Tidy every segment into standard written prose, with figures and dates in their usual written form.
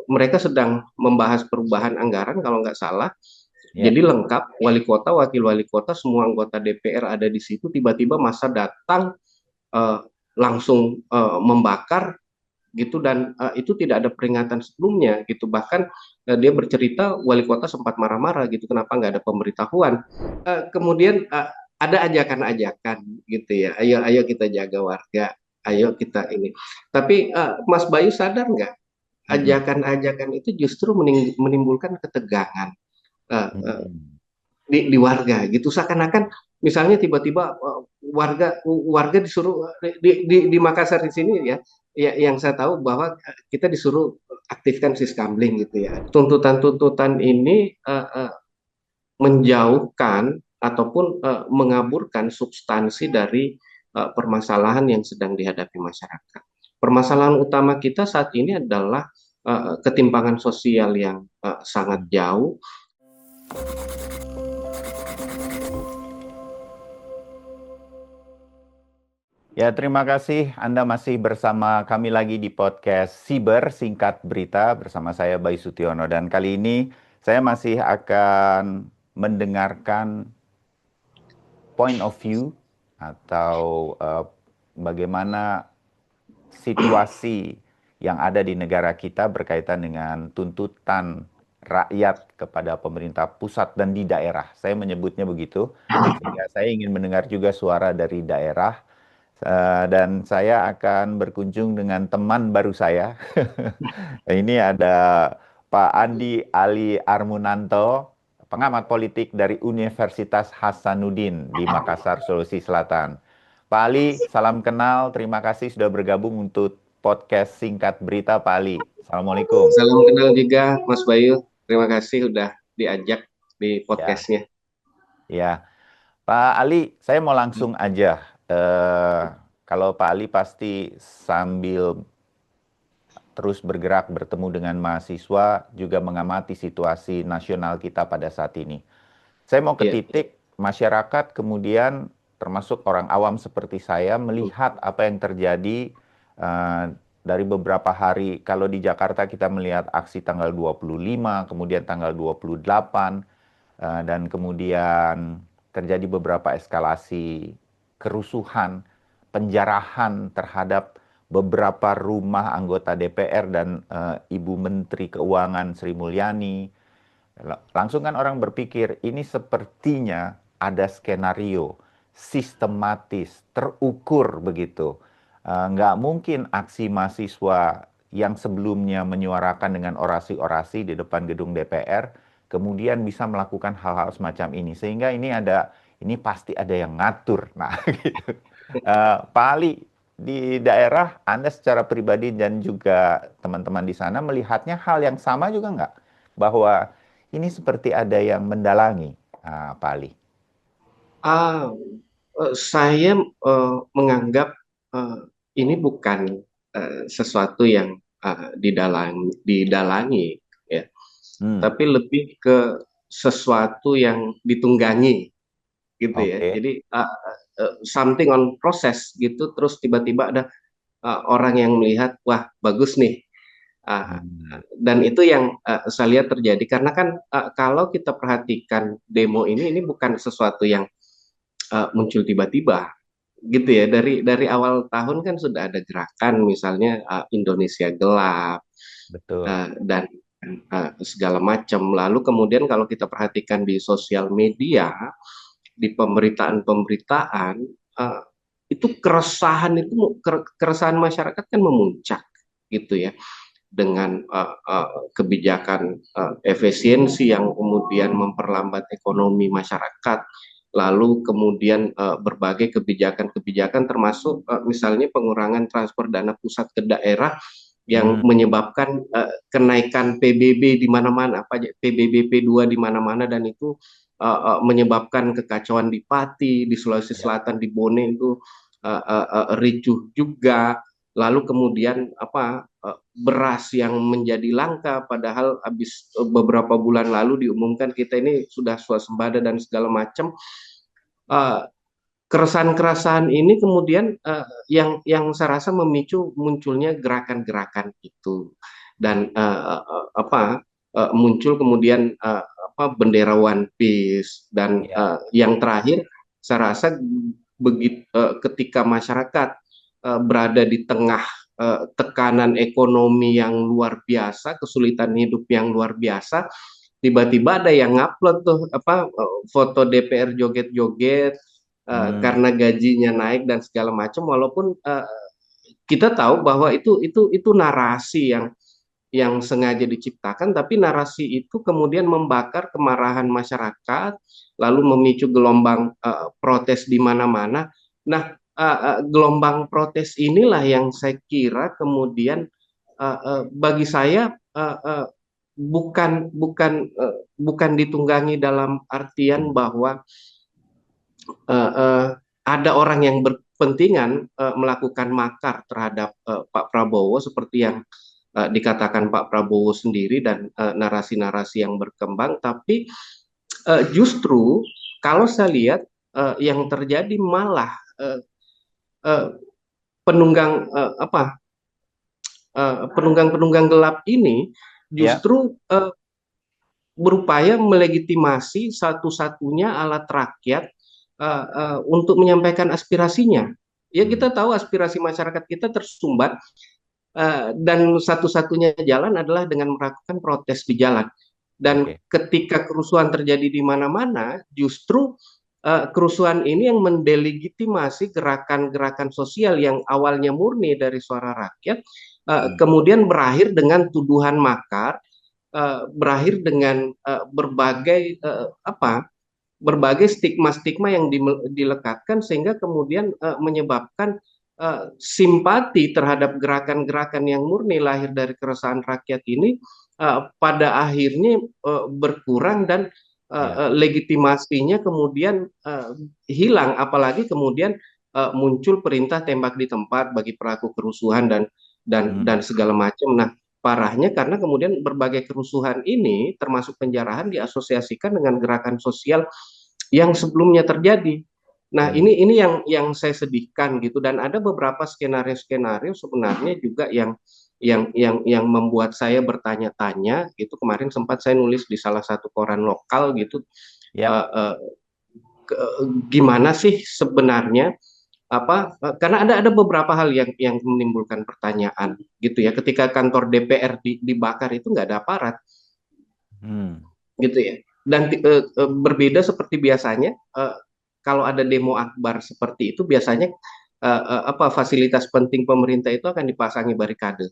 mereka sedang membahas perubahan anggaran kalau nggak salah. Ya. Jadi lengkap, wali kota, wakil wali kota, semua anggota DPR ada di situ. Tiba-tiba masa datang, uh, langsung membakar gitu, dan itu tidak ada peringatan sebelumnya gitu. Bahkan dia bercerita wali kota sempat marah-marah gitu, kenapa nggak ada pemberitahuan. Kemudian ada ajakan-ajakan gitu ya, ayo ayo kita jaga warga, ayo kita ini. Tapi Mas Bayu sadar nggak, Mm-mm. ajakan-ajakan itu justru menimbulkan ketegangan uh, uh, Mm-mm. di warga gitu, seakan-akan misalnya tiba-tiba warga warga disuruh di Makassar di sini ya, ya yang saya tahu bahwa kita disuruh aktifkan siskamling gitu ya. Tuntutan-tuntutan ini menjauhkan ataupun mengaburkan substansi dari permasalahan yang sedang dihadapi masyarakat. Permasalahan utama kita saat ini adalah ketimpangan sosial yang sangat jauh. Ya, terima kasih Anda masih bersama kami lagi di podcast Siber Singkat Berita bersama saya Bayu Sutiono, dan kali ini saya masih akan mendengarkan point of view atau bagaimana situasi yang ada di negara kita berkaitan dengan tuntutan rakyat kepada pemerintah pusat dan di daerah. Saya menyebutnya begitu, sehingga saya ingin mendengar juga suara dari daerah. Dan saya akan berkunjung dengan teman baru saya. Ini ada Pak Andi Ali Armunanto, pengamat politik dari Universitas Hasanuddin di Makassar, Sulawesi Selatan. Pak Ali, salam kenal. Terima kasih sudah bergabung untuk podcast Singkat Berita, Pak Ali. Assalamualaikum. Salam kenal juga Mas Bayu. Terima kasih udah diajak di Ya, podcastnya. ya. Pak Ali, saya mau langsung aja. Eh, Kalau Pak Ali pasti sambil terus bergerak bertemu dengan mahasiswa, juga mengamati situasi nasional kita pada saat ini. Saya mau ke Iya. titik masyarakat, kemudian termasuk orang awam seperti saya, melihat apa yang terjadi eh, dari beberapa hari. Kalau di Jakarta kita melihat aksi tanggal 25, kemudian tanggal 28, dan kemudian terjadi beberapa eskalasi kerusuhan, penjarahan terhadap beberapa rumah anggota DPR dan Ibu Menteri Keuangan Sri Mulyani. Langsung kan orang berpikir ini sepertinya ada skenario sistematis, terukur begitu. Nggak mungkin aksi mahasiswa yang sebelumnya menyuarakan dengan orasi-orasi di depan gedung DPR, kemudian bisa melakukan hal-hal semacam ini. Sehingga ini pasti ada yang ngatur. Nah, gitu. Pak Ali, di daerah Anda secara pribadi dan juga teman-teman di sana melihatnya hal yang sama juga nggak? Bahwa ini seperti ada yang mendalangi, Pak Ali. Ah, saya menganggap eh, ini bukan sesuatu yang didalangi, ya, Hmm, tapi lebih ke sesuatu yang ditunggangi, gitu ya. oke. Jadi something on process gitu, terus tiba-tiba ada orang yang melihat, wah bagus nih. Ah, Hmm, dan itu yang saya lihat terjadi, karena kan kalau kita perhatikan demo ini bukan sesuatu yang muncul tiba-tiba gitu ya. Dari awal tahun kan sudah ada gerakan, misalnya Indonesia Gelap betul. dan segala macam. Lalu kemudian kalau kita perhatikan di sosial media, di pemberitaan-pemberitaan, uh, itu keresahan masyarakat kan memuncak gitu ya, dengan kebijakan efisiensi yang kemudian memperlambat ekonomi masyarakat, lalu kemudian berbagai kebijakan-kebijakan termasuk misalnya pengurangan transfer dana pusat ke daerah yang Hmm, menyebabkan kenaikan PBB di mana-mana, PBB P2 di mana-mana, dan itu menyebabkan kekacauan di Pati, di Sulawesi ya, Selatan, di Bone itu ricuh juga. Lalu kemudian beras yang menjadi langka, padahal habis beberapa bulan lalu diumumkan kita ini sudah swasembada dan segala macam. Uh, Keresahan-keresahan ini kemudian yang saya rasa memicu munculnya gerakan-gerakan itu dan muncul kemudian bendera One Piece dan Ya. yang terakhir saya rasa begitu ketika masyarakat berada di tengah tekanan ekonomi yang luar biasa, kesulitan hidup yang luar biasa, tiba-tiba ada yang ngupload tuh foto DPR joget-joget Hmm. karena gajinya naik dan segala macam, walaupun kita tahu bahwa itu narasi yang sengaja diciptakan, tapi narasi itu kemudian membakar kemarahan masyarakat, lalu memicu gelombang protes di mana-mana. Nah, gelombang protes inilah yang saya kira kemudian bagi saya bukan ditunggangi dalam artian bahwa uh, uh, ada orang yang berkepentingan melakukan makar terhadap Pak Prabowo seperti yang dikatakan Pak Prabowo sendiri dan narasi-narasi yang berkembang, tapi justru kalau saya lihat yang terjadi malah uh, penunggang penunggang-penunggang gelap ini Ya. justru berupaya melegitimasi satu-satunya alat rakyat untuk menyampaikan aspirasinya. Ya Hmm. kita tahu aspirasi masyarakat kita tersumbat dan satu-satunya jalan adalah dengan melakukan protes di jalan. Dan Oke. ketika kerusuhan terjadi di mana-mana, justru kerusuhan ini yang mendelegitimasi gerakan-gerakan sosial yang awalnya murni dari suara rakyat, Hmm. kemudian berakhir dengan tuduhan makar, berakhir dengan berbagai stigma-stigma yang dilekatkan sehingga kemudian menyebabkan simpati terhadap gerakan-gerakan yang murni lahir dari keresahan rakyat ini pada akhirnya berkurang dan Ya. legitimasinya kemudian hilang, apalagi kemudian muncul perintah tembak di tempat bagi pelaku kerusuhan dan Hmm. segala macam. Nah, parahnya karena kemudian berbagai kerusuhan ini termasuk penjarahan diasosiasikan dengan gerakan sosial yang sebelumnya terjadi. Nah, Hmm. ini yang saya sedihkan gitu, dan ada beberapa skenario-skenario sebenarnya juga yang membuat saya bertanya-tanya gitu. Kemarin sempat saya nulis di salah satu koran lokal gitu, Ya. uh, uh, gimana sih sebenarnya karena ada beberapa hal yang menimbulkan pertanyaan gitu ya, ketika kantor DPR dibakar itu nggak ada aparat Hmm. gitu ya, dan berbeda seperti biasanya kalau ada demo akbar seperti itu biasanya fasilitas penting pemerintah itu akan dipasangi barikade,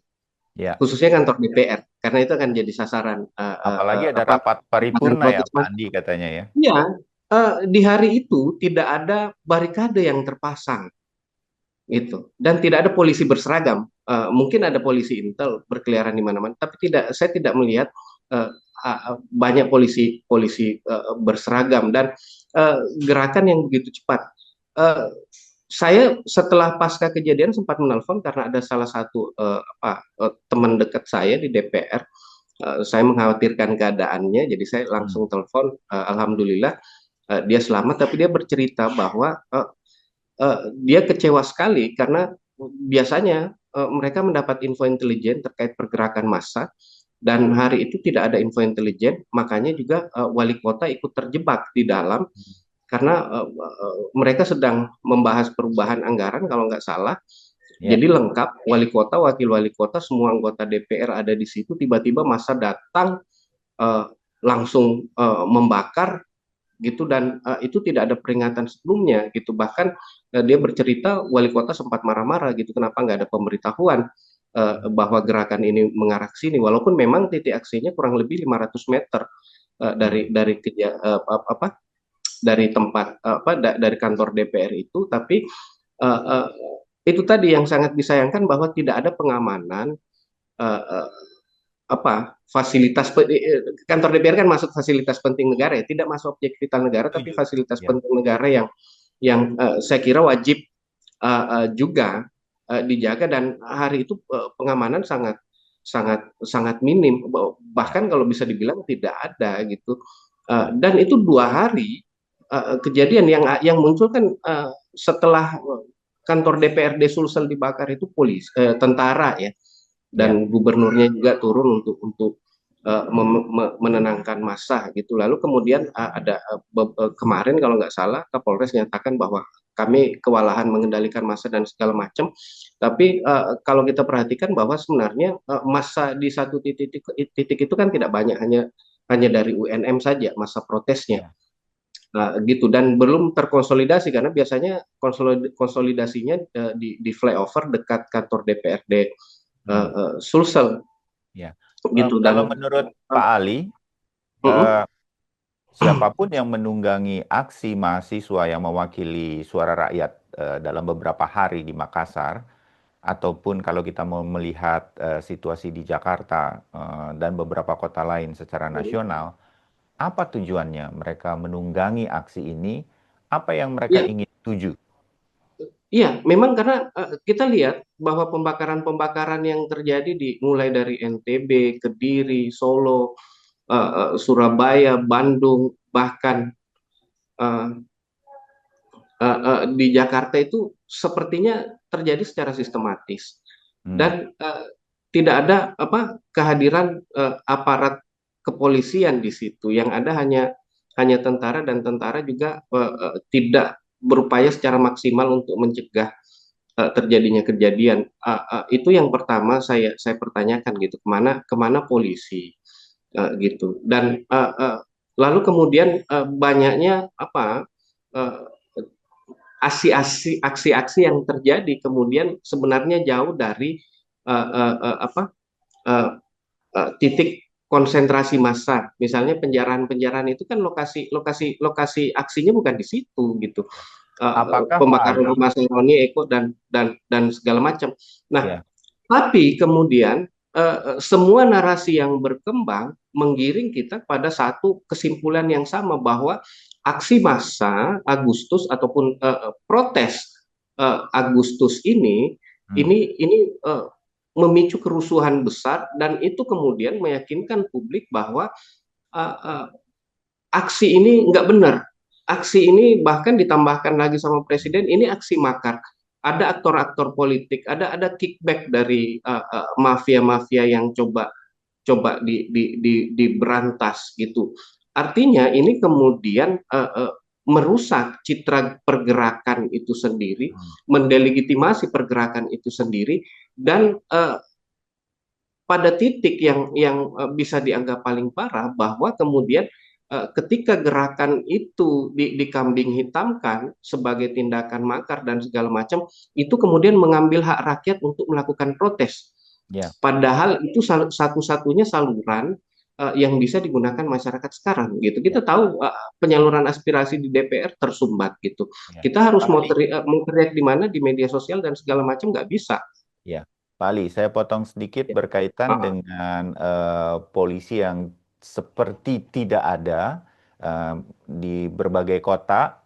Ya. khususnya kantor DPR karena itu akan jadi sasaran Apalagi ada rapat paripurna ya protes. Pak Andi katanya ya. Iya, di hari itu tidak ada barikade yang terpasang gitu, dan tidak ada polisi berseragam. Mungkin ada polisi intel berkeliaran di mana-mana, tapi saya tidak melihat uh, banyak polisi berseragam dan gerakan yang begitu cepat. Uh, saya setelah pasca kejadian sempat menelpon karena ada salah satu teman dekat saya di DPR. Saya mengkhawatirkan keadaannya, jadi saya Hmm. langsung telepon. Alhamdulillah dia selamat, tapi dia bercerita bahwa dia kecewa sekali karena biasanya mereka mendapat info intelijen terkait pergerakan massa, dan hari itu tidak ada info intelijen, makanya juga wali kota ikut terjebak di dalam karena mereka sedang membahas perubahan anggaran kalau nggak salah. Ya. Jadi lengkap, wali kota, wakil wali kota, semua anggota DPR ada di situ. Tiba-tiba massa datang uh, langsung membakar gitu, dan itu tidak ada peringatan sebelumnya gitu. Bahkan dia bercerita wali kota sempat marah-marah gitu, kenapa nggak ada pemberitahuan bahwa gerakan ini mengarah ke sini, walaupun memang titik aksinya kurang lebih 500 meter Hmm. dari tempat dari kantor DPR itu, tapi uh, uh, itu tadi yang sangat disayangkan bahwa tidak ada pengamanan uh, uh, fasilitas kantor DPR kan masuk fasilitas penting negara ya, tidak masuk objek vital negara, tapi Setuju. fasilitas Ya. penting negara yang saya kira wajib juga dijaga, dan hari itu pengamanan sangat sangat sangat minim, Ya. bahkan kalau bisa dibilang tidak ada gitu. Dan itu 2 hari kejadian yang muncul kan setelah kantor DPRD Sulsel dibakar itu polisi tentara ya, Ya, dan gubernurnya juga turun untuk menenangkan massa gitu. Lalu kemudian ada kemarin kalau nggak salah Kapolres nyatakan bahwa kami kewalahan mengendalikan massa dan segala macam. Tapi kalau kita perhatikan bahwa sebenarnya massa di satu titik itu kan tidak banyak, hanya dari UNM saja massa protesnya. ya. Gitu, dan belum terkonsolidasi karena biasanya konsolidasinya di flyover dekat kantor DPRD Hmm, Sulsel ya. gitu. Kalau Dan menurut Pak Ali, uh, eh, siapapun yang menunggangi aksi mahasiswa yang mewakili suara rakyat dalam beberapa hari di Makassar, ataupun kalau kita mau melihat situasi di Jakarta dan beberapa kota lain secara nasional, apa tujuannya mereka menunggangi aksi ini? Apa yang mereka ya, ingin tuju? iya, memang karena kita lihat bahwa pembakaran-pembakaran yang terjadi mulai dari NTB, Kediri, Solo, Surabaya, Bandung, bahkan uh, di Jakarta itu sepertinya terjadi secara sistematis Hmm, dan tidak ada kehadiran aparat kepolisian di situ. Yang ada hanya tentara, dan tentara juga tidak berupaya secara maksimal untuk mencegah terjadinya kejadian. Itu yang pertama saya pertanyakan gitu, kemana polisi gitu. Dan lalu kemudian banyaknya uh, aksi-aksi yang terjadi kemudian sebenarnya jauh dari uh, uh, uh, apa uh, titik konsentrasi massa. Misalnya penjarahan-penjarahan itu kan lokasi aksinya bukan di situ gitu. apakah Pak Pembakaran Ali, rumah Roni Eko dan segala macam. Nah, ya, tapi kemudian semua narasi yang berkembang menggiring kita pada satu kesimpulan yang sama, bahwa aksi massa Agustus ataupun protes Agustus hmm, ini memicu kerusuhan besar, dan itu kemudian meyakinkan publik bahwa uh, uh, aksi ini nggak benar. Aksi ini bahkan ditambahkan lagi sama presiden, ini aksi makar. Ada aktor-aktor politik, ada kickback dari mafia-mafia yang coba diberantas gitu. Artinya ini kemudian merusak citra pergerakan itu sendiri, hmm, mendelegitimasi pergerakan itu sendiri, dan pada titik yang bisa dianggap paling parah, bahwa kemudian ketika gerakan itu dikambing hitamkan sebagai tindakan makar dan segala macam, itu kemudian mengambil hak rakyat untuk melakukan protes. ya, Padahal itu satu-satunya saluran yang bisa digunakan masyarakat sekarang gitu. ya, Kita tahu penyaluran aspirasi di DPR tersumbat gitu. ya. Kita harus Pak Ali, mau teriak di mana, di media sosial dan segala macam, nggak bisa. ya, Pak Ali, saya potong sedikit Ya. berkaitan Ah, dengan polisi yang seperti tidak ada eh, di berbagai kota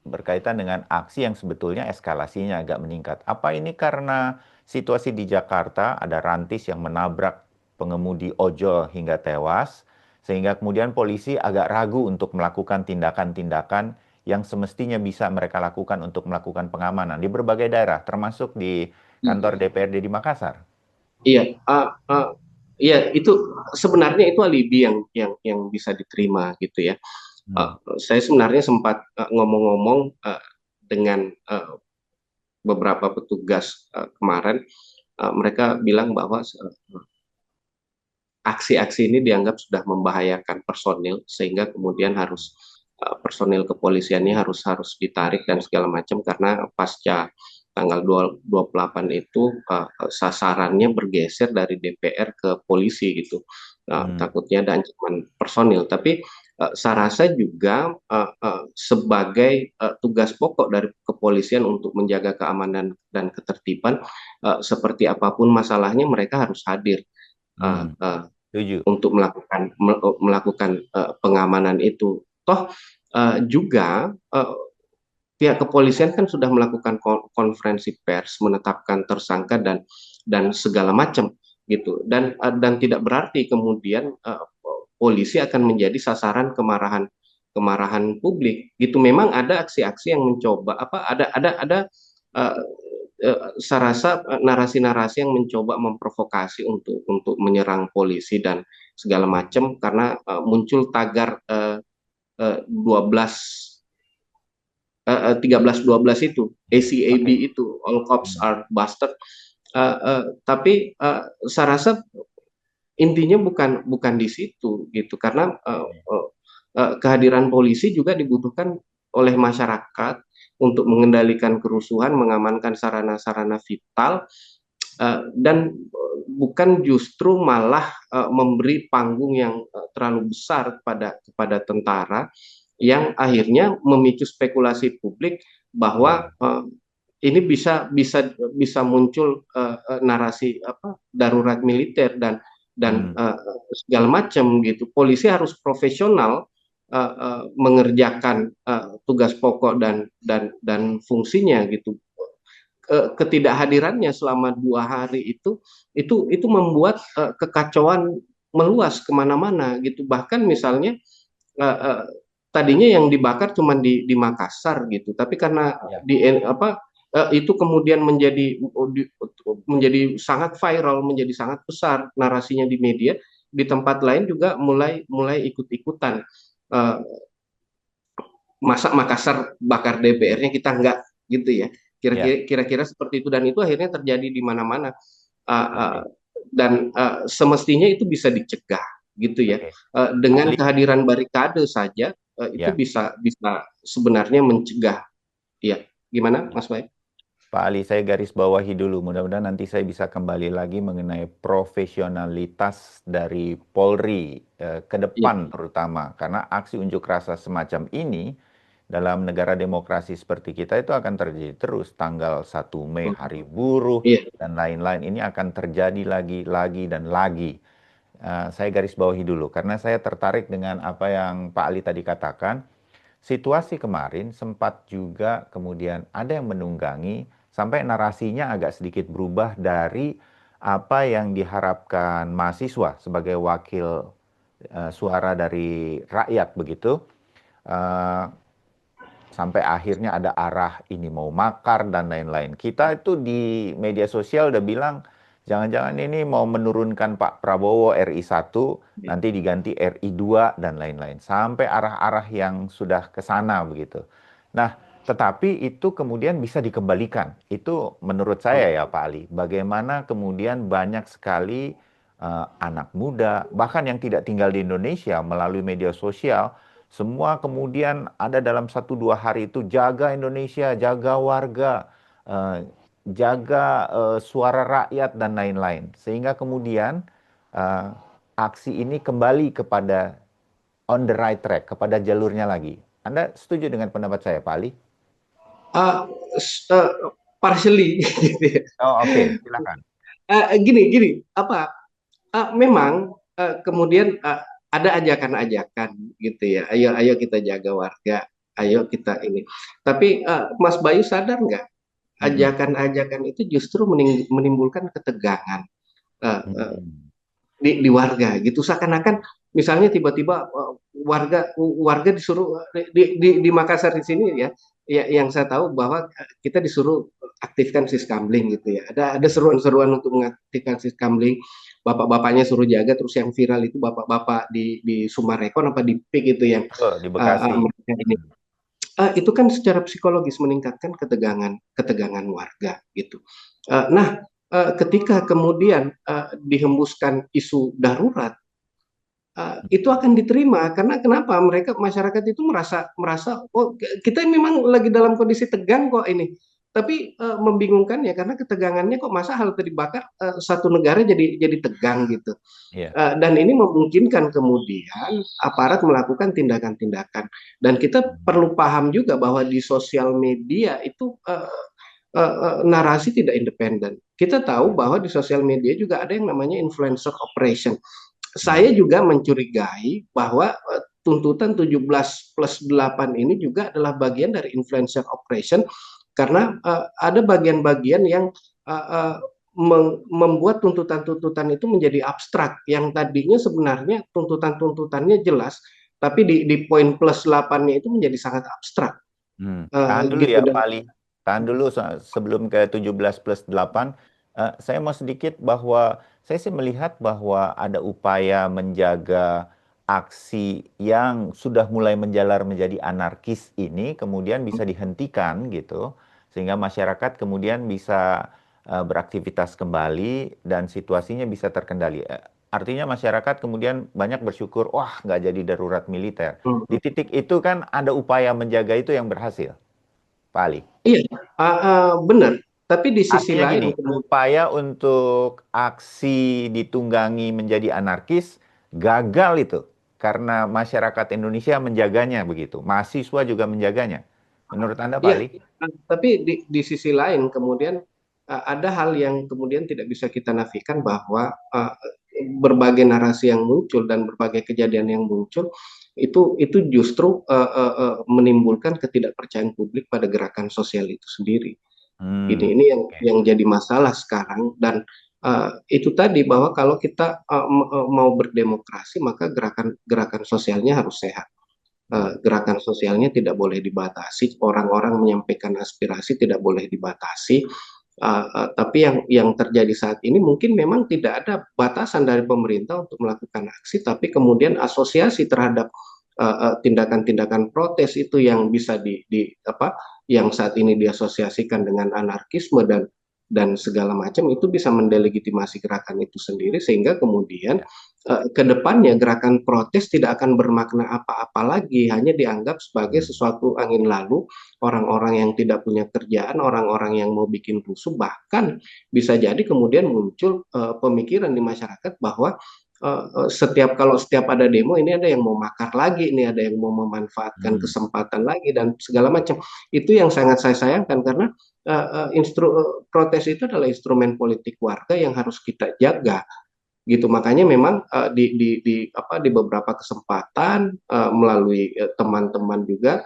berkaitan dengan aksi yang sebetulnya eskalasinya agak meningkat. Apa ini karena situasi di Jakarta ada rantis yang menabrak pengemudi ojol hingga tewas, sehingga kemudian polisi agak ragu untuk melakukan tindakan-tindakan yang semestinya bisa mereka lakukan untuk melakukan pengamanan di berbagai daerah, termasuk di kantor DPRD di Makassar. iya, iya, itu sebenarnya itu alibi yang bisa diterima gitu ya. Hmm, Saya sebenarnya sempat ngomong-ngomong dengan beberapa petugas kemarin, mereka bilang bahwa aksi-aksi ini dianggap sudah membahayakan personil, sehingga kemudian harus personil kepolisiannya harus ditarik dan segala macam, karena pasca tanggal 28 itu sasarannya bergeser dari DPR ke polisi gitu. hmm, Takutnya ada ancaman personil. Tapi saya rasa juga sebagai tugas pokok dari kepolisian untuk menjaga keamanan dan ketertiban, seperti apapun masalahnya mereka harus hadir uh, hmm, uh, setuju. untuk melakukan pengamanan itu. Toh juga pihak kepolisian kan sudah melakukan konferensi pers, menetapkan tersangka dan segala macam gitu. Dan tidak berarti kemudian polisi akan menjadi sasaran kemarahan publik gitu. Memang ada aksi-aksi yang mencoba ada uh, saya rasa narasi-narasi yang mencoba memprovokasi untuk menyerang polisi dan segala macam karena muncul tagar 12 13-12 itu ACAB Oke. itu all cops Hmm. are bastard. Tapi saya rasa intinya bukan di situ gitu karena kehadiran polisi juga dibutuhkan oleh masyarakat untuk mengendalikan kerusuhan, mengamankan sarana-sarana vital dan bukan justru malah memberi panggung yang terlalu besar kepada tentara yang akhirnya memicu spekulasi publik bahwa ini bisa muncul narasi darurat militer dan segala macam gitu. Polisi harus profesional mengerjakan tugas pokok dan fungsinya gitu. Ketidakhadirannya selama 2 hari itu membuat kekacauan meluas kemana-mana gitu. Bahkan misalnya uh, uh, tadinya yang dibakar cuma di Makassar gitu, tapi karena Ya. itu kemudian menjadi sangat viral, menjadi sangat besar narasinya di media, di tempat lain juga mulai ikut-ikutan. Uh, Masa Makassar bakar DPR-nya kita enggak gitu ya. Ya. Kira-kira seperti itu dan itu akhirnya terjadi di mana-mana. Uh, uh, Oke. dan semestinya itu bisa dicegah gitu ya. Oke. Pak Dengan Ali. kehadiran barikade saja itu Ya. bisa sebenarnya mencegah. Ya, gimana Mas Baik? Pak Ali, saya garis bawahi dulu. Mudah-mudahan nanti saya bisa kembali lagi mengenai profesionalitas dari Polri ke Ya, depan terutama. Karena aksi unjuk rasa semacam ini dalam negara demokrasi seperti kita itu akan terjadi terus. Tanggal 1 Mei Hari Buruh iya. dan lain-lain ini akan terjadi lagi dan lagi. Saya garis bawahi dulu karena saya tertarik dengan apa yang Pak Ali tadi katakan. Situasi kemarin sempat juga kemudian ada yang menunggangi sampai narasinya agak sedikit berubah dari apa yang diharapkan mahasiswa sebagai wakil suara dari rakyat begitu. Eh, Sampai akhirnya ada arah ini mau makar dan lain-lain. Kita itu di media sosial udah bilang jangan-jangan ini mau menurunkan Pak Prabowo RI 1 nanti diganti RI 2 dan lain-lain. Sampai arah-arah yang sudah ke sana begitu. Nah, tetapi itu kemudian bisa dikembalikan. Itu menurut saya ya Pak Ali. Bagaimana kemudian banyak sekali anak muda, bahkan yang tidak tinggal di Indonesia melalui media sosial, semua kemudian ada dalam 1-2 hari itu jaga Indonesia, jaga warga, eh, jaga suara rakyat dan lain-lain. Sehingga kemudian eh, aksi ini kembali kepada on the right track, kepada jalurnya lagi. Anda setuju dengan pendapat saya, Pak Ali? Uh, uh, Partially gitu ya. Oh, oke, silakan. Gini apa memang kemudian ada ajakan-ajakan gitu ya. Ayo ayo kita jaga warga, ayo kita ini. Tapi Mas Bayu sadar nggak Mm-mm. ajakan-ajakan itu justru menimbulkan ketegangan eh, eh, Mm-mm. di warga gitu. Seakan-akan misalnya tiba-tiba warga disuruh di Makassar di sini ya, ya yang saya tahu bahwa kita disuruh aktifkan siskamling gitu ya. Ada seruan-seruan untuk mengaktifkan siskamling. Bapak-bapaknya suruh jaga, terus yang viral itu bapak-bapak di Sumarekon apa di PIK itu yang Betul, di Bekasi. mereka ini. Itu kan secara psikologis meningkatkan ketegangan ketegangan warga gitu. Nah, ketika kemudian dihembuskan isu darurat, itu akan diterima karena kenapa mereka masyarakat itu merasa oh kita memang lagi dalam kondisi tegang kok ini, tapi membingungkan ya karena ketegangannya kok masa hal dibakar satu negara jadi tegang gitu. Iya. Dan ini memungkinkan kemudian aparat melakukan tindakan-tindakan. Dan kita perlu paham juga bahwa di sosial media itu narasi tidak independen. Kita tahu Iya. bahwa di sosial media juga ada yang namanya influencer operation. Hmm. Saya juga mencurigai bahwa tuntutan 17+8 ini juga adalah bagian dari influencer operation karena ada bagian-bagian yang uh, uh, membuat tuntutan-tuntutan itu menjadi abstrak yang tadinya sebenarnya tuntutan-tuntutannya jelas tapi di poin +8-nya itu menjadi sangat abstrak Tahan dulu gitu ya, dan Pak Ali. tahan dulu sebelum ke 17+8. Saya mau sedikit bahwa saya sih melihat bahwa ada upaya menjaga aksi yang sudah mulai menjalar menjadi anarkis ini kemudian bisa dihentikan gitu, sehingga masyarakat kemudian bisa beraktivitas kembali dan situasinya bisa terkendali. Artinya masyarakat kemudian banyak bersyukur, wah nggak jadi darurat militer. Di Hmm. titik itu kan ada upaya menjaga itu yang berhasil, Pak Ali. Iya, benar. Tapi di sisi Artinya lain, gini, upaya untuk aksi ditunggangi menjadi anarkis gagal itu karena masyarakat Indonesia menjaganya begitu. Mahasiswa juga menjaganya. Menurut Anda, Pak iya. Ali? Tapi di sisi lain kemudian ada hal yang kemudian tidak bisa kita nafikan bahwa berbagai narasi yang muncul dan berbagai kejadian yang muncul itu justru menimbulkan ketidakpercayaan publik pada gerakan sosial itu sendiri. Ini yang Oke. jadi masalah sekarang dan itu tadi bahwa kalau kita mau berdemokrasi maka gerakan sosialnya harus sehat. Hmm. Gerakan sosialnya tidak boleh dibatasi, orang-orang menyampaikan aspirasi tidak boleh dibatasi. Tapi yang terjadi saat ini mungkin memang tidak ada batasan dari pemerintah untuk melakukan aksi, tapi kemudian asosiasi terhadap tindakan-tindakan protes itu yang bisa yang saat ini diasosiasikan dengan anarkisme dan segala macam itu bisa mendelegitimasi gerakan itu sendiri sehingga kemudian Ya. ke depannya gerakan protes tidak akan bermakna apa-apa lagi, hanya dianggap sebagai Hmm. sesuatu angin lalu, orang-orang yang tidak punya kerjaan, orang-orang yang mau bikin rusuh, bahkan bisa jadi kemudian muncul pemikiran di masyarakat bahwa setiap ada demo ini ada yang mau makar lagi, ini ada yang mau memanfaatkan Hmm. kesempatan lagi dan segala macam. Itu yang sangat saya sayangkan karena protes itu adalah instrumen politik warga yang harus kita jaga gitu. Makanya memang di beberapa kesempatan melalui teman-teman juga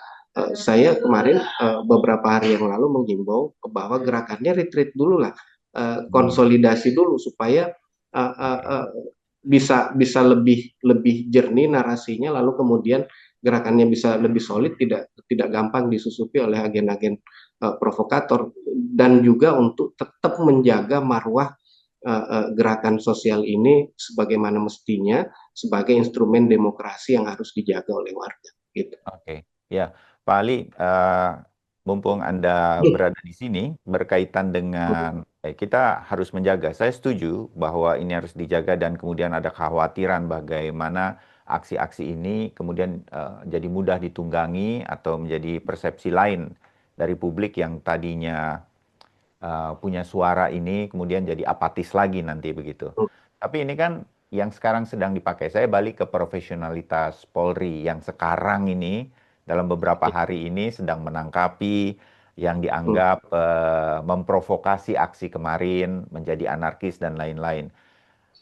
saya kemarin beberapa hari yang lalu menghimbau bahwa gerakannya retreat dulu lah, Hmm. konsolidasi dulu supaya uh, uh, Oke. uh, bisa bisa lebih lebih jernih narasinya, lalu kemudian gerakannya bisa lebih solid, tidak tidak gampang disusupi oleh agen-agen provokator, dan juga untuk tetap menjaga marwah gerakan sosial ini sebagaimana mestinya sebagai instrumen demokrasi yang harus dijaga oleh warga. Gitu. Oke, ya, Pak Ali, mumpung Anda berada di sini berkaitan dengan kita harus menjaga. Saya setuju bahwa ini harus dijaga dan kemudian ada kekhawatiran bagaimana aksi-aksi ini kemudian jadi mudah ditunggangi atau menjadi persepsi lain dari publik yang tadinya punya suara ini kemudian jadi apatis lagi nanti begitu. Tapi ini kan yang sekarang sedang dipakai. Saya balik ke profesionalitas Polri yang sekarang ini dalam beberapa hari ini sedang menangkapi yang dianggap memprovokasi aksi kemarin menjadi anarkis dan lain-lain.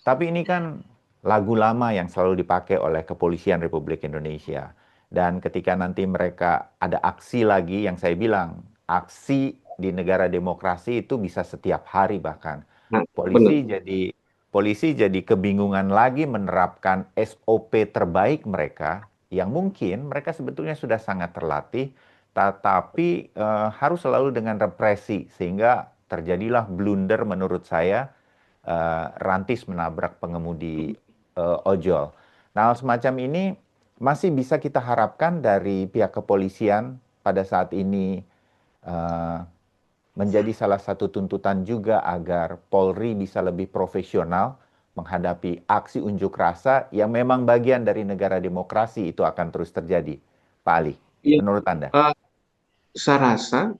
Tapi ini kan lagu lama yang selalu dipakai oleh Kepolisian Republik Indonesia. Dan ketika nanti mereka ada aksi lagi, yang saya bilang, aksi di negara demokrasi itu bisa setiap hari bahkan. Nah, benar. Polisi jadi polisi jadi kebingungan lagi menerapkan SOP terbaik mereka, yang mungkin mereka sebetulnya sudah sangat terlatih, tetapi harus selalu dengan represi, sehingga terjadilah blunder menurut saya rantis menabrak pengemudi ojol. Nah, hal semacam ini masih bisa kita harapkan dari pihak kepolisian pada saat ini eh, menjadi salah satu tuntutan juga agar Polri bisa lebih profesional menghadapi aksi unjuk rasa yang memang bagian dari negara demokrasi itu akan terus terjadi. Pak Ali, Ya, menurut Anda? saya rasa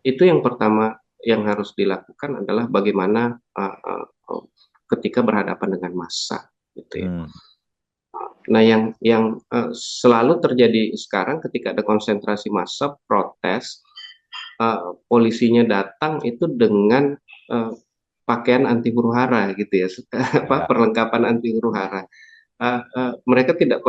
itu yang pertama yang harus dilakukan adalah bagaimana ketika berhadapan dengan massa, gitu ya. Hmm, Nah, yang selalu terjadi sekarang ketika ada konsentrasi massa protes, polisinya datang itu dengan uh, pakaian anti huru hara gitu ya, ya. perlengkapan anti huru hara. Mereka tidak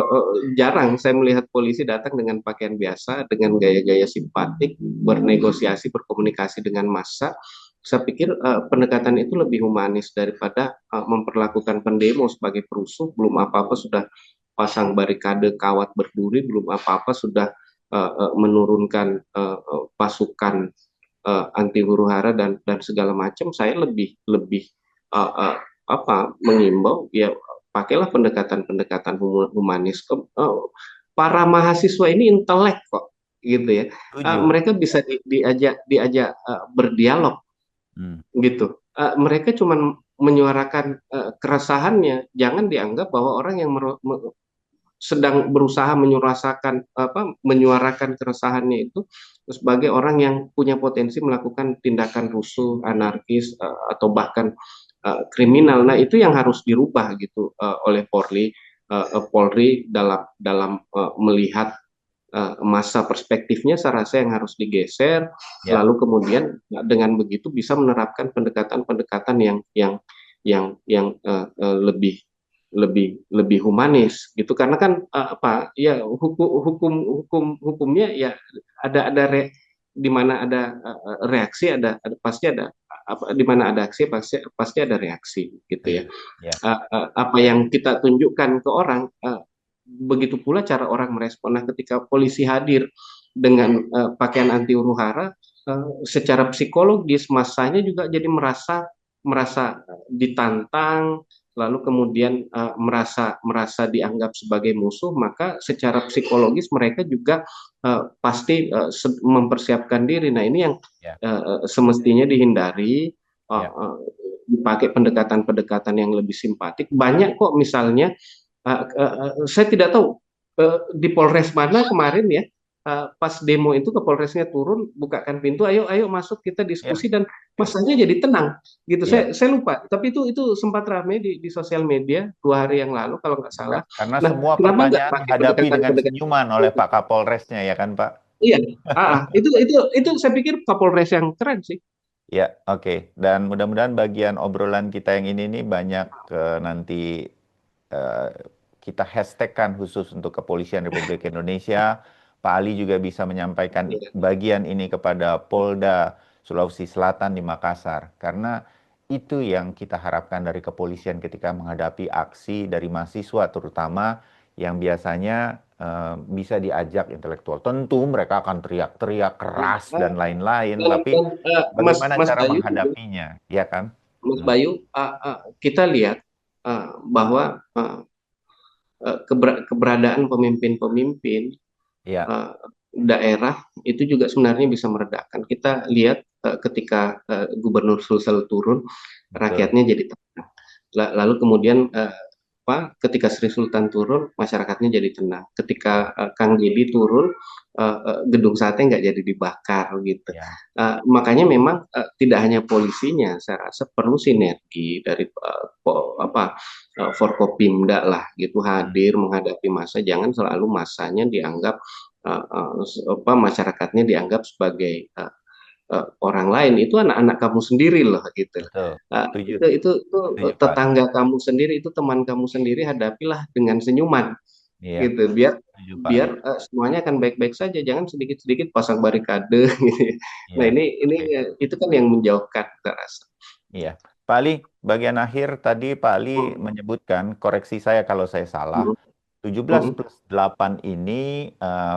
jarang saya melihat polisi datang dengan pakaian biasa, dengan gaya-gaya simpatik, bernegosiasi, berkomunikasi dengan massa. Saya pikir pendekatan itu lebih humanis daripada memperlakukan pendemo sebagai perusuh. Belum apa-apa sudah pasang barikade kawat berduri, belum apa-apa sudah menurunkan pasukan anti huru-hara dan segala macam, saya lebih lebih uh, uh, mengimbau ya pakailah pendekatan-pendekatan humanis. Para mahasiswa ini intelek kok, gitu ya. Setuju. Mereka bisa diajak diajak berdialog, Hmm. gitu. Mereka cuma menyuarakan keresahannya. Jangan dianggap bahwa orang yang sedang berusaha menyuarakan keresahannya itu sebagai orang yang punya potensi melakukan tindakan rusuh, anarkis, atau bahkan kriminal. Nah, itu yang harus dirubah gitu oleh Polri dalam dalam melihat masa perspektifnya. Saya rasa yang harus digeser, Ya, lalu kemudian dengan begitu bisa menerapkan pendekatan-pendekatan yang lebih lebih lebih humanis gitu, karena kan ya hukumnya ya ada di mana ada reaksi, ada pasti ada di mana ada aksi pasti pasti ada reaksi gitu ya. setuju. Ya, Apa yang kita tunjukkan ke orang, begitu pula cara orang merespon. Nah, ketika polisi hadir dengan pakaian anti huru-hara, secara psikologis masanya juga jadi merasa merasa ditantang, lalu kemudian merasa merasa dianggap sebagai musuh, maka secara psikologis mereka juga pasti mempersiapkan diri. Nah, ini yang ya, semestinya dihindari. ya. Dipakai pendekatan-pendekatan yang lebih simpatik. Banyak kok, misalnya saya tidak tahu di Polres mana kemarin ya, pas demo itu ke Polresnya turun, bukakan pintu, ayo ayo masuk kita Ya, diskusi, dan masanya jadi tenang gitu. ya. Saya lupa, tapi itu sempat ramai di sosial media 2 hari yang lalu kalau nggak salah. Karena Nah, semua kenapa nggak pertanyaan pakai dihadapi dengan pendekatan-pendekatan senyuman seperti oleh itu? Pak Kapolresnya, ya kan, Pak? Iya, itu saya pikir Kapolres yang keren sih. Ya, oke. Dan mudah-mudahan bagian obrolan kita yang ini nih banyak nanti eh, kita hashtagkan khusus untuk Kepolisian Republik Indonesia. Pak Ali juga bisa menyampaikan Iya. bagian ini kepada Polda Sulawesi Selatan di Makassar. Karena itu yang kita harapkan dari kepolisian ketika menghadapi aksi dari mahasiswa, terutama yang biasanya bisa diajak intelektual. Tentu mereka akan teriak-teriak keras dan lain-lain, tapi Dan Mas bagaimana Mas cara Bayu juga, menghadapinya, ya kan? Mas Hmm. Bayu, kita lihat bahwa keberadaan pemimpin-pemimpin Ya, uh, daerah itu juga sebenarnya bisa meredakan. Kita lihat ketika Gubernur Sulsel turun, betul. rakyatnya jadi tenang. Lalu kemudian ketika Sri Sultan turun, masyarakatnya jadi tenang. Ya, Ketika Kang Gedi turun, gedung sate nggak jadi dibakar gitu. ya. Makanya memang tidak hanya polisinya, saya rasa perlu sinergi dari Forkopimda lah gitu, Hmm. hadir menghadapi masa. Jangan selalu masanya dianggap masyarakatnya dianggap sebagai orang lain. Itu anak-anak kamu sendiri loh gitu. Betul. Setuju. Itu Setuju, Pak Ali. tetangga kamu sendiri, itu teman kamu sendiri, hadapilah dengan senyuman Iya, gitu, biar setuju, Pak Ali. biar semuanya akan baik-baik saja, jangan sedikit-sedikit pasang barikade gitu. Nah, Iya. ini Oke. itu kan yang menjauhkan, saya rasa. Iya. Pak Ali, bagian akhir tadi Pak Ali Hmm, menyebutkan, koreksi saya kalau saya salah, hmm, 17 hmm, plus 8 ini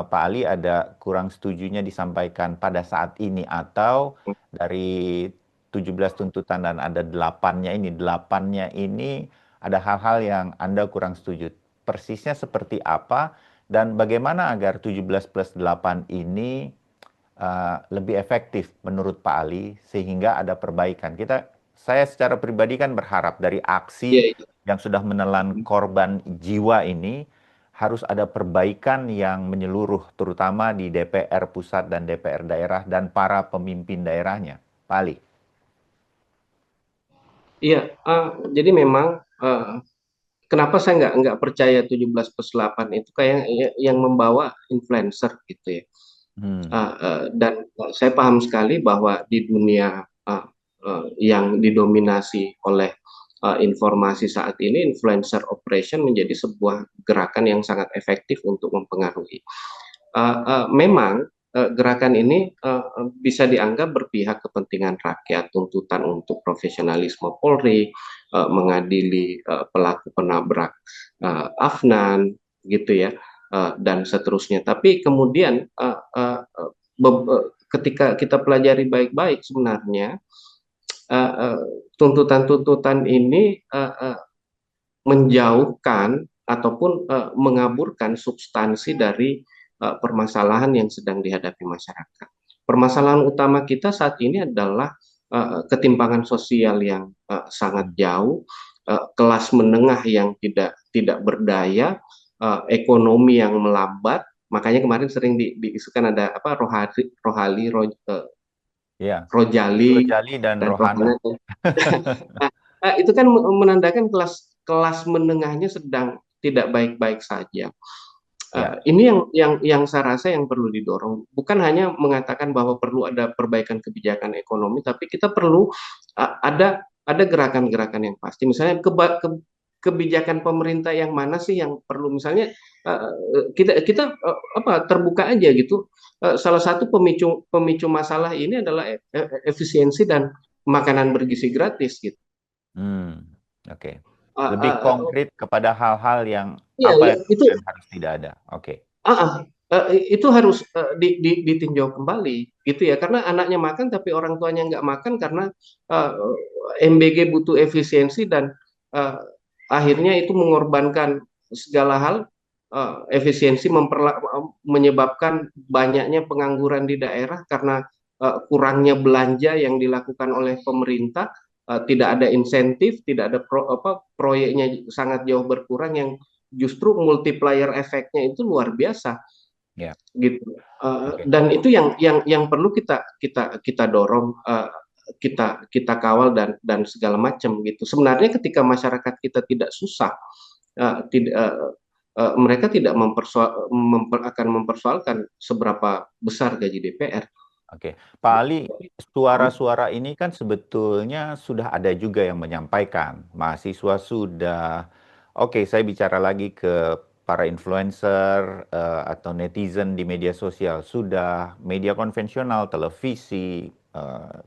Pak Ali ada kurang setujunya disampaikan pada saat ini, atau dari 17 tuntutan dan ada 8-nya ini, 8-nya ini ada hal-hal yang Anda kurang setuju. Persisnya seperti apa dan bagaimana agar 17 plus 8 ini lebih efektif menurut Pak Ali sehingga ada perbaikan. Saya secara pribadi kan berharap dari iya, aksi iya. yang sudah menelan korban jiwa ini harus ada perbaikan yang menyeluruh, terutama di DPR pusat dan DPR daerah dan para pemimpin daerahnya. Pak Ali. Iya, jadi memang kenapa saya nggak percaya 17 plus 8 itu kayak yang membawa influencer gitu ya. Hmm, Dan saya paham sekali bahwa di dunia yang didominasi oleh informasi saat ini, influencer operation menjadi sebuah gerakan yang sangat efektif untuk mempengaruhi. Memang gerakan ini bisa dianggap berpihak kepentingan rakyat, tuntutan untuk profesionalisme Polri, mengadili pelaku penabrak Afnan, gitu ya, dan seterusnya. Tapi kemudian ketika kita pelajari baik-baik sebenarnya tuntutan-tuntutan ini menjauhkan ataupun mengaburkan substansi dari permasalahan yang sedang dihadapi masyarakat. Permasalahan utama kita saat ini adalah ketimpangan sosial yang sangat jauh, kelas menengah yang tidak berdaya, ekonomi yang melambat. Makanya kemarin sering diisukan ada apa Ya, Rojali Rojali dan dan Rohana. Rohana. Itu kan menandakan kelas kelas menengahnya sedang tidak baik-baik saja. Ya, Ini yang saya rasa yang perlu didorong, bukan hanya mengatakan bahwa perlu ada perbaikan kebijakan ekonomi, tapi kita perlu ada gerakan-gerakan yang pasti. Misalnya kebijakan pemerintah yang mana sih yang perlu, misalnya kita apa terbuka aja gitu. Salah satu pemicu pemicu masalah ini adalah efisiensi dan makanan bergizi gratis gitu. hmm, oke. Uh, Lebih uh, uh, konkret kepada hal-hal yang ya, apa ya yang itu kemudian harus tidak ada. Oke. Ah, ah, itu harus ditinjau kembali gitu ya, karena anaknya makan tapi orang tuanya nggak makan karena eh, MBG butuh efisiensi dan eh, akhirnya itu mengorbankan segala hal. Efisiensi menyebabkan banyaknya pengangguran di daerah karena kurangnya belanja yang dilakukan oleh pemerintah, tidak ada insentif, tidak ada proyeknya sangat jauh berkurang yang justru multiplier efeknya itu luar biasa Ya, gitu. oke. Dan itu yang perlu kita dorong, kita kawal dan segala macam gitu. Sebenarnya ketika masyarakat kita tidak susah, tidak mereka tidak akan mempersoalkan seberapa besar gaji DPR. Oke, Pak Ali, suara-suara ini kan sebetulnya sudah ada juga yang menyampaikan. Mahasiswa sudah, oke, saya bicara lagi ke para influencer atau netizen di media sosial, sudah media konvensional, televisi,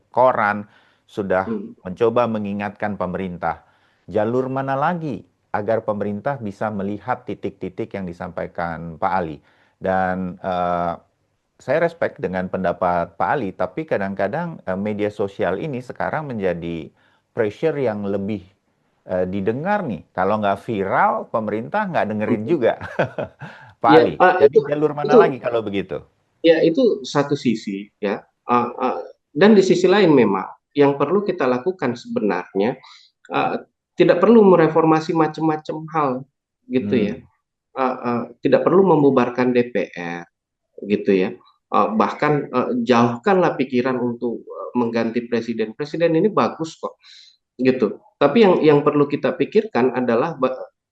koran, sudah Hmm. mencoba mengingatkan pemerintah. Jalur mana lagi agar pemerintah bisa melihat titik-titik yang disampaikan Pak Ali? Dan saya respect dengan pendapat Pak Ali, tapi kadang-kadang media sosial ini sekarang menjadi pressure yang lebih didengar nih. Kalau nggak viral, pemerintah nggak dengerin juga. Pak Ya, Ali, jadi jalur mana itu lagi kalau begitu? ya itu satu sisi ya. Dan di sisi lain memang yang perlu kita lakukan sebenarnya, uh, tidak perlu mereformasi macam-macam hal gitu ya. Hmm, Tidak perlu membubarkan DPR gitu ya. Bahkan jauhkanlah pikiran untuk mengganti presiden. Presiden ini bagus kok gitu. Tapi yang perlu kita pikirkan adalah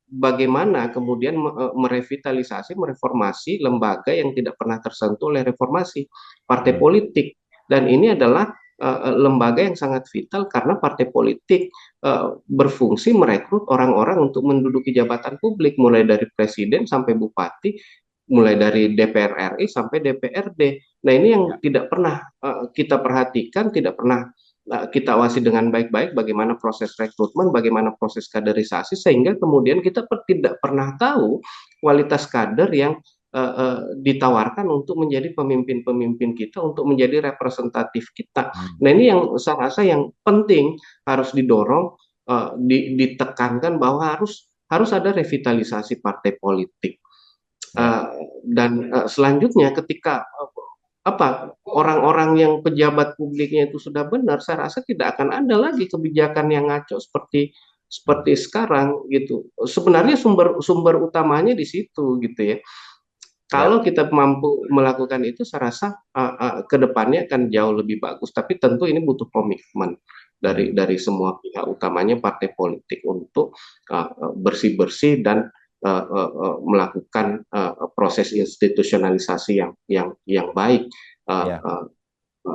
bagaimana kemudian merevitalisasi, mereformasi lembaga yang tidak pernah tersentuh oleh reformasi, partai hmm, politik. Dan ini adalah lembaga yang sangat vital karena partai politik berfungsi merekrut orang-orang untuk menduduki jabatan publik, mulai dari presiden sampai bupati, mulai dari DPR RI sampai DPRD. Nah, ini yang ya, tidak pernah kita perhatikan, tidak pernah kita awasi dengan baik-baik bagaimana proses rekrutmen, bagaimana proses kaderisasi, sehingga kemudian kita tidak pernah tahu kualitas kader yang ditawarkan untuk menjadi pemimpin-pemimpin kita, untuk menjadi representatif kita. hmm, Nah, ini yang saya rasa yang penting harus didorong, ditekankan bahwa harus ada revitalisasi partai politik. ya, Dan selanjutnya ketika apa orang-orang yang pejabat publiknya itu sudah benar, saya rasa tidak akan ada lagi kebijakan yang ngaco seperti hmm, seperti sekarang gitu. Sebenarnya sumber sumber utamanya di situ gitu ya. ya, Kalau kita mampu melakukan itu, saya rasa ke depannya akan jauh lebih bagus. Tapi tentu ini butuh komitmen hmm, dari semua pihak, utamanya partai politik untuk bersih-bersih dan melakukan proses institusionalisasi yang baik, uh, ya, uh,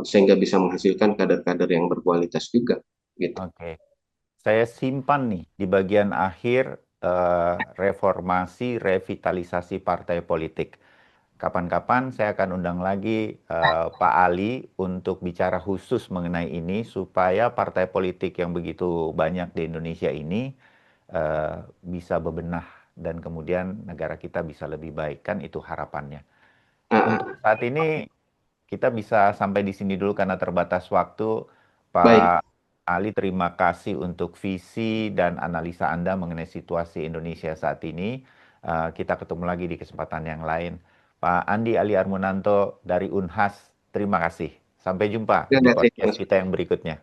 sehingga bisa menghasilkan kader-kader yang berkualitas juga. Gitu. oke. Saya simpan nih di bagian akhir reformasi, revitalisasi partai politik. Kapan-kapan saya akan undang lagi Pak Ali untuk bicara khusus mengenai ini supaya partai politik yang begitu banyak di Indonesia ini bisa bebenah dan kemudian negara kita bisa lebih baik kan itu harapannya. Untuk Uh, saat ini kita bisa sampai di sini dulu karena terbatas waktu. Baik, Pak Ali, terima kasih untuk visi dan analisa Anda mengenai situasi Indonesia saat ini. Kita ketemu lagi di kesempatan yang lain. Pak Andi Ali Armunanto dari Unhas, terima kasih. Sampai jumpa di terima kasih podcast Mas. kita yang berikutnya.